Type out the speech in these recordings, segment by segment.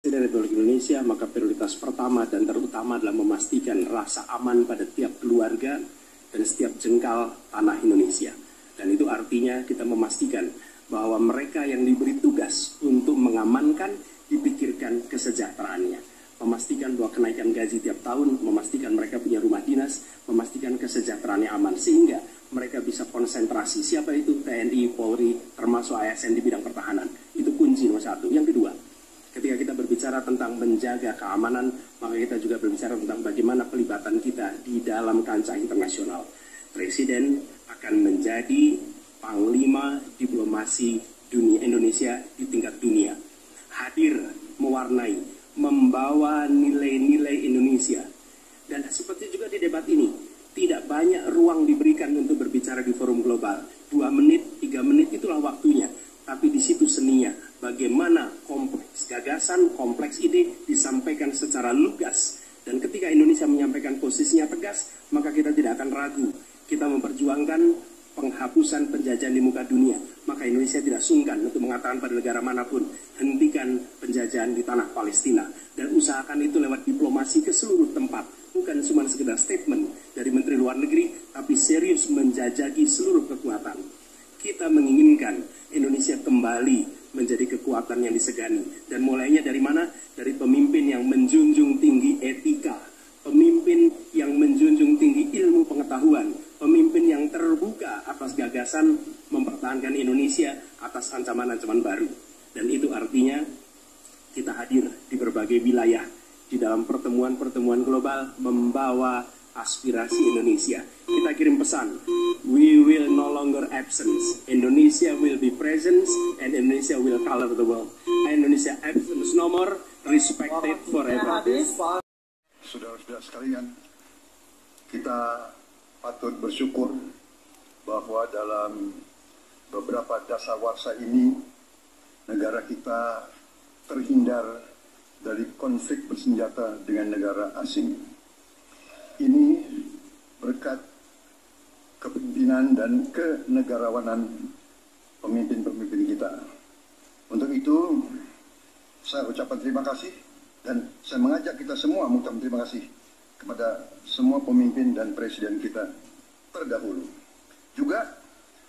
Presiden Republik Indonesia, maka prioritas pertama dan terutama adalah memastikan rasa aman pada tiap keluarga dan setiap jengkal tanah Indonesia. Dan itu artinya kita memastikan bahwa mereka yang diberi tugas untuk mengamankan dipikirkan kesejahteraannya. Memastikan bahwa kenaikan gaji tiap tahun, memastikan mereka punya rumah dinas, memastikan kesejahteraannya aman. Sehingga mereka bisa konsentrasi. Siapa itu? TNI, Polri, termasuk ASN di bidang pertahanan. Itu kunci nomor satu. Yang kedua, ketika kita berbicara tentang menjaga keamanan, maka kita juga berbicara tentang bagaimana pelibatan kita di dalam kancah internasional. Presiden akan menjadi panglima diplomasi dunia Indonesia di tingkat dunia. Hadir, mewarnai, membawa nilai-nilai Indonesia. Dan seperti juga di debat ini, tidak banyak ruang diberikan untuk berbicara di forum global. 2 menit, 3 menit itulah waktunya. Tapi di situ seninya, bagaimana kompleks gagasan, kompleks ide disampaikan secara lugas. Dan ketika Indonesia menyampaikan posisinya tegas, maka kita tidak akan ragu. Kita memperjuangkan penghapusan penjajahan di muka dunia. Maka Indonesia tidak sungkan untuk mengatakan pada negara manapun, hentikan penjajahan di tanah Palestina. Dan usahakan itu lewat diplomasi ke seluruh tempat. Bukan cuma sekedar statement dari Menteri Luar Negeri, tapi serius menjajaki seluruh kekuatan. Kita menginginkan Indonesia kembali menjadi kekuatan yang disegani. Dan mulainya dari mana? Dari pemimpin yang menjunjung tinggi etika, pemimpin yang menjunjung tinggi ilmu pengetahuan, pemimpin yang terbuka atas gagasan mempertahankan Indonesia atas ancaman-ancaman baru. Dan itu artinya kita hadir di berbagai wilayah di dalam pertemuan-pertemuan global membawa aspirasi Indonesia. Kita kirim pesan, we will no longer absence. Indonesia will be present and Indonesia will color the world. Indonesia absence no more, respected forever. Saudara-saudara sekalian, kita patut bersyukur bahwa dalam beberapa dasawarsa ini negara kita terhindar dari konflik bersenjata dengan negara asing. Ini berkat kepemimpinan dan kenegarawanan pemimpin-pemimpin kita. Untuk itu, saya ucapkan terima kasih dan saya mengajak kita semua mengucapkan terima kasih kepada semua pemimpin dan presiden kita terdahulu. Juga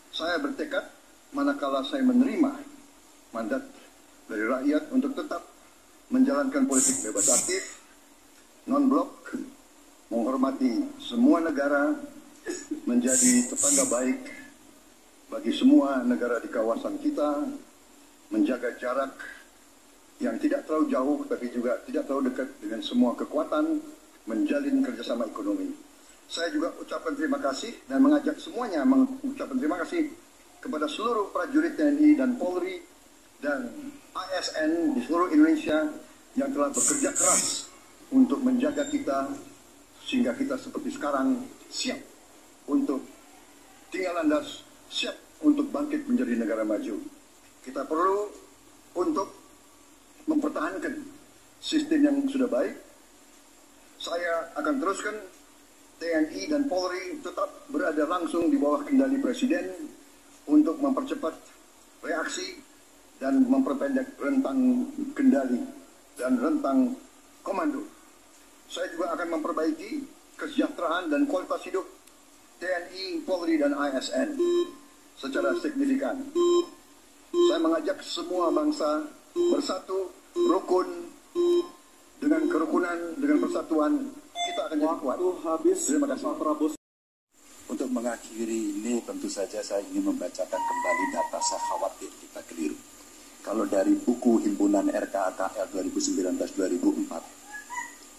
saya bertekad manakala saya menerima mandat dari rakyat untuk tetap menjalankan politik bebas aktif, non-blok, menghormati semua negara, menjadi tetangga baik bagi semua negara di kawasan kita, menjaga jarak yang tidak terlalu jauh tapi juga tidak terlalu dekat dengan semua kekuatan, menjalin kerjasama ekonomi. Saya juga ucapkan terima kasih dan mengajak semuanya mengucapkan terima kasih kepada seluruh prajurit TNI dan Polri dan ASN di seluruh Indonesia yang telah bekerja keras untuk menjaga kita sehingga kita seperti sekarang siap untuk tinggal landas, siap untuk bangkit menjadi negara maju. Kita perlu untuk mempertahankan sistem yang sudah baik. Saya akan teruskan TNI dan Polri tetap berada langsung di bawah kendali Presiden untuk mempercepat reaksi dan memperpendek rentang kendali dan rentang komando. Saya juga akan memperbaiki kesejahteraan dan kualitas hidup TNI, Polri, dan ASN secara signifikan. Saya mengajak semua bangsa bersatu, rukun, dengan kerukunan, dengan persatuan, kita akan jadi kuat. Terima kasih. Untuk mengakhiri ini tentu saja saya ingin membacakan kembali data, saya khawatir kita keliru. Kalau dari buku Himpunan RKKL 2019-2004,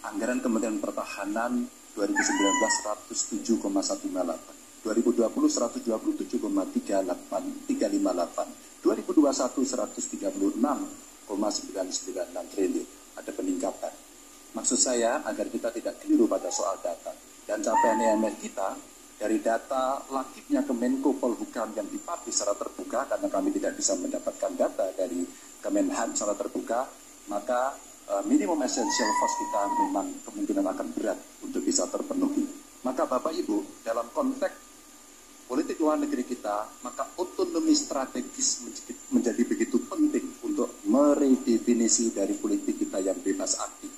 anggaran Kementerian Pertahanan 2019 107,158, 2020 127,358, 2021 136,996 triliun. Ada peningkatan. Maksud saya agar kita tidak keliru pada soal data. Dan capaian IMF kita dari data lakibnya Kemenko Polhukam yang dipublish secara terbuka, karena kami tidak bisa mendapatkan data dari Kemenhan secara terbuka, maka minimum essential cost kita memang kemungkinan akan berat untuk bisa terpenuhi. Maka Bapak Ibu, dalam konteks politik luar negeri kita, maka otonomi strategis menjadi begitu penting untuk meredefinisi dari politik kita yang bebas aktif.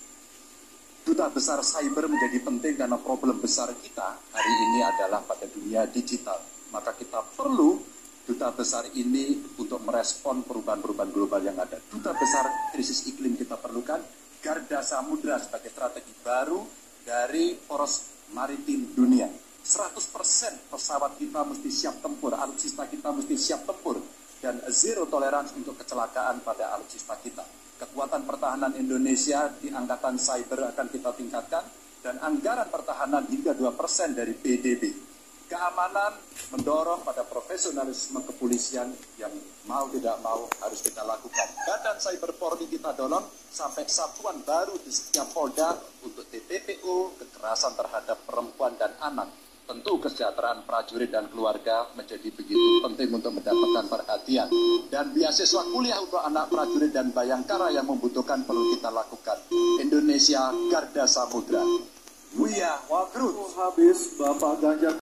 Duta besar cyber menjadi penting karena problem besar kita hari ini adalah pada dunia digital. Maka kita perlu duta besar ini untuk merespon perubahan-perubahan global yang ada. Duta besar krisis iklim kita perlukan, garda samudra sebagai strategi baru dari poros maritim dunia. 100% pesawat kita mesti siap tempur, alutsista kita mesti siap tempur, dan zero tolerance untuk kecelakaan pada alutsista kita. Kekuatan pertahanan Indonesia di angkatan cyber akan kita tingkatkan, dan anggaran pertahanan hingga 2% dari PDB. Keamanan mendorong pada profesionalisme kepolisian yang mau tidak mau harus kita lakukan. Badan Cyber Polri kita dorong sampai satuan baru di setiap Polda untuk TPPO, kekerasan terhadap perempuan dan anak. Tentu kesejahteraan prajurit dan keluarga menjadi begitu penting untuk mendapatkan perhatian. Dan beasiswa kuliah untuk anak prajurit dan bayangkara yang membutuhkan perlu kita lakukan. Indonesia Garda Samudra. We are Wakrut. Habis Bapak Ganjar